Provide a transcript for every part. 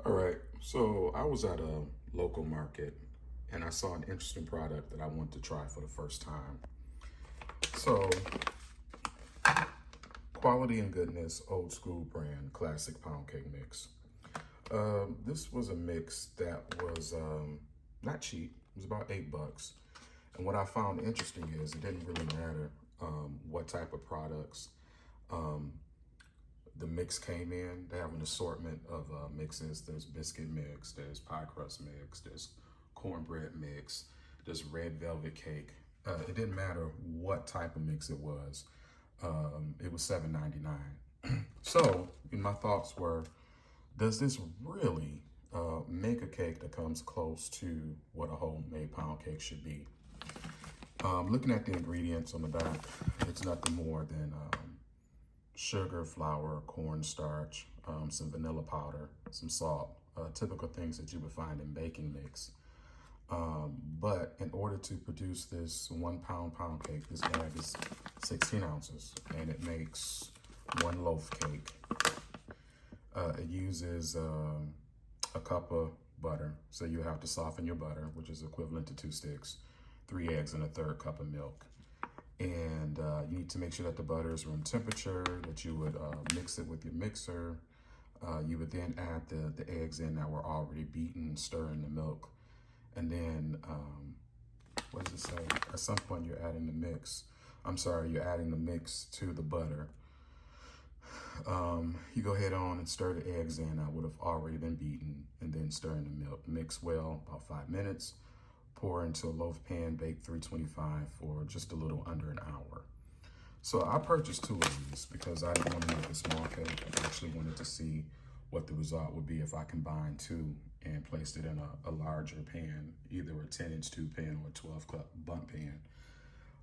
All right, so I was at a local market and I saw an interesting product that I wanted to try for the first time. So, quality and goodness, old school brand, classic pound cake mix. This was a mix that was not cheap. It was about $8. And what I found interesting is it didn't really matter what type of products um, the mix came in. They have an assortment of mixes. There's biscuit mix, there's pie crust mix, there's cornbread mix, there's red velvet cake. It didn't matter what type of mix it was. It was $7.99. So my thoughts were, does this really make a cake that comes close to what a homemade pound cake should be? Looking at the ingredients on the back, it's nothing more than sugar, flour, cornstarch, some vanilla powder, some salt, typical things that you would find in baking mix. But in order to produce this 1 pound pound cake, this bag is 16 ounces and it makes one loaf cake. It uses a cup of butter, so you have to soften your butter, which is equivalent to 2 sticks, 3 eggs, and a third cup of milk. And you need to make sure that the butter is room temperature, that you would mix it with your mixer. You would then add the eggs in that were already beaten, stir in the milk. And then, what does it say? At some point you're adding the mix. You're adding the mix to the butter. You go ahead on and stir the eggs in that would have already been beaten, and then stir in the milk. Mix well, about 5 minutes. Pour into a loaf pan, bake 325 for just a little under an hour. So I purchased 2 of these because I didn't want to make a small cake. I actually wanted to see what the result would be if I combined 2 and placed it in a larger pan, either a 10-inch tube pan or a 12-cup bundt pan.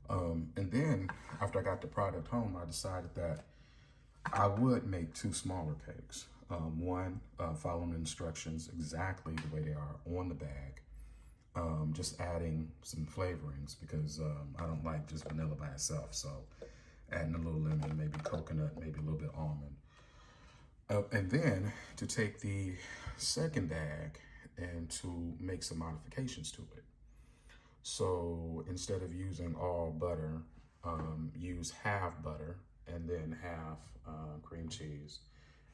And then after I got the product home, I decided that I would make 2 smaller cakes. One, following the instructions exactly the way they are on the bag. Just adding some flavorings because I don't like just vanilla by itself. So adding a little lemon, maybe coconut, maybe a little bit almond. And then to take the second bag and to make some modifications to it. So instead of using all butter, use half butter and then half cream cheese.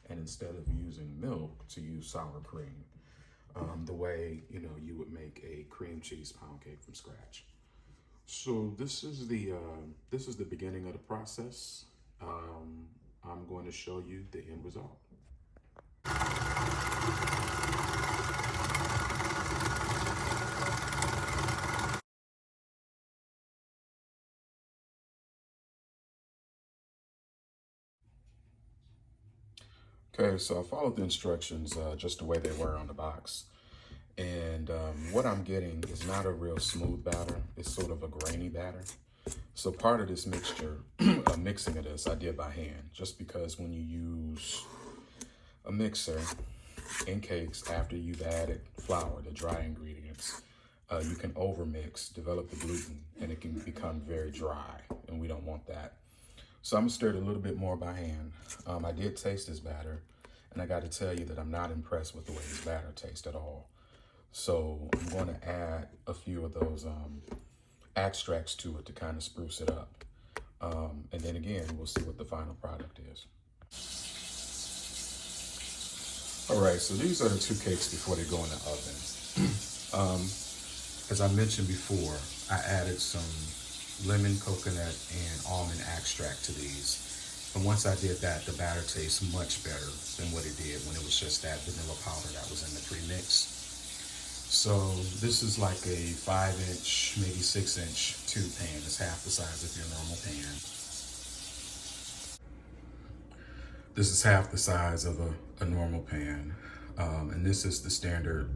And instead of using milk, to use sour cream. The way you would make a cream cheese pound cake from scratch. So this is the beginning of the process. I'm going to show you the end result. Okay, so I followed the instructions just the way they were on the box. And what I'm getting is not a real smooth batter. It's sort of a grainy batter. So part of this mixture, mixing of this, I did by hand, just because when you use a mixer in cakes after you've added flour, the dry ingredients, you can overmix, develop the gluten, and it can become very dry, and we don't want that. So I'm gonna stir it a little bit more by hand. I did taste this batter, and I got to tell you that I'm not impressed with the way this batter tastes at all. So I'm going to add a few of those extracts to it to kind of spruce it up. And then again, we'll see what the final product is. All right, so these are the 2 cakes before they go in the oven. As I mentioned before, I added some lemon, coconut, and almond extract to these. And once I did that, the batter tastes much better than what it did when it was just that vanilla powder that was in the pre-mix. So this is like a 5-inch, maybe 6-inch tube pan. It's half the size of your normal pan. This is half the size of a normal pan. And this is the standard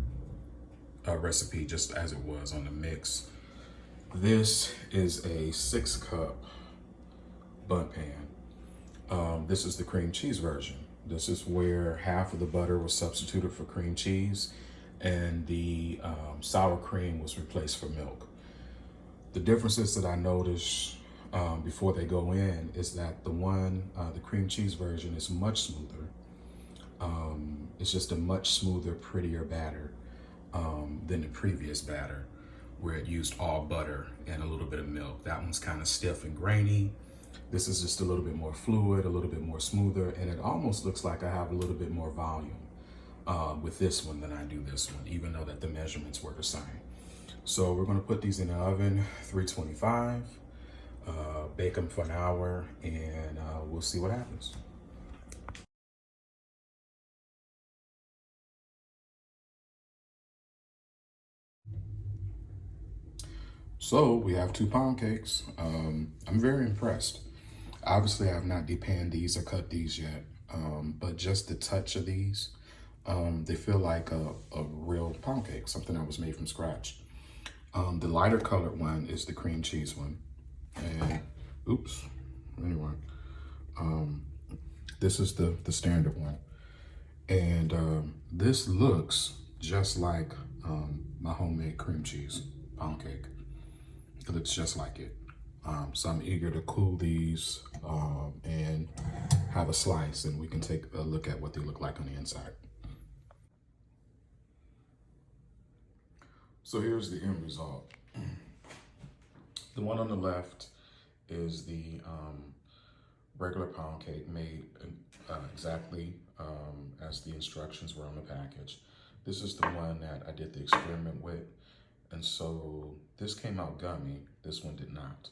recipe just as it was on the mix. This is a 6-cup bundt pan. This is the cream cheese version. This is where half of the butter was substituted for cream cheese and the sour cream was replaced for milk. The differences that I noticed before they go in is that the cream cheese version is much smoother. It's just a much smoother, prettier batter than the previous batter, where it used all butter and a little bit of milk. That one's kind of stiff and grainy. This is just a little bit more fluid, a little bit more smoother, and it almost looks like I have a little bit more volume with this one than I do this one, even though that the measurements were the same. So we're gonna put these in the oven, 325, bake them for an hour, and we'll see what happens. So we have 2 pound cakes. I'm very impressed. Obviously, I have not depanned these or cut these yet, but just the touch of these, they feel like a real pound cake, something that was made from scratch. The lighter colored one is the cream cheese one. And, oops, anyway, this is the standard one. And this looks just like my homemade cream cheese pound cake. It looks just like it. So I'm eager to cool these and have a slice, and we can take a look at what they look like on the inside. So here's the end result. The one on the left is the regular pound cake made exactly as the instructions were on the package. This is the one that I did the experiment with. And so this came out gummy, this one did not.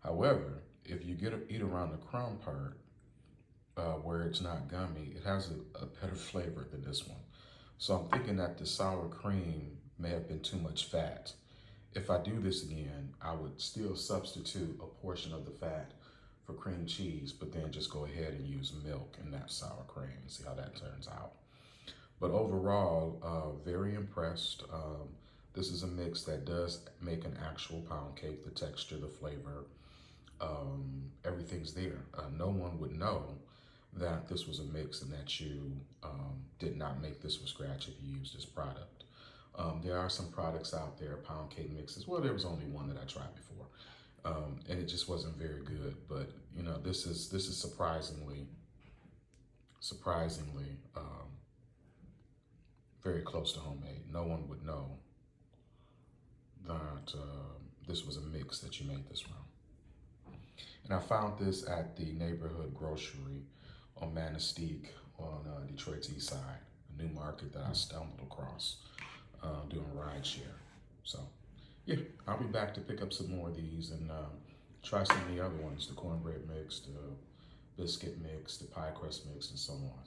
However, if you eat around the crumb part, where it's not gummy, it has a better flavor than this one. So I'm thinking that the sour cream may have been too much fat. If I do this again, I would still substitute a portion of the fat for cream cheese, but then just go ahead and use milk in that sour cream and see how that turns out. But overall, very impressed. This is a mix that does make an actual pound cake. The texture, the flavor, everything's there. No one would know that this was a mix and that you did not make this from scratch if you used this product. There are some products out there, pound cake mixes. Well, there was only one that I tried before, and it just wasn't very good. But you know, this is surprisingly very close to homemade. No one would know that this was a mix that you made this from. And I found this at the neighborhood grocery on Manistee on Detroit's east side, a new market that I stumbled across doing rideshare. So yeah, I'll be back to pick up some more of these and try some of the other ones, the cornbread mix, the biscuit mix, the pie crust mix, and so on.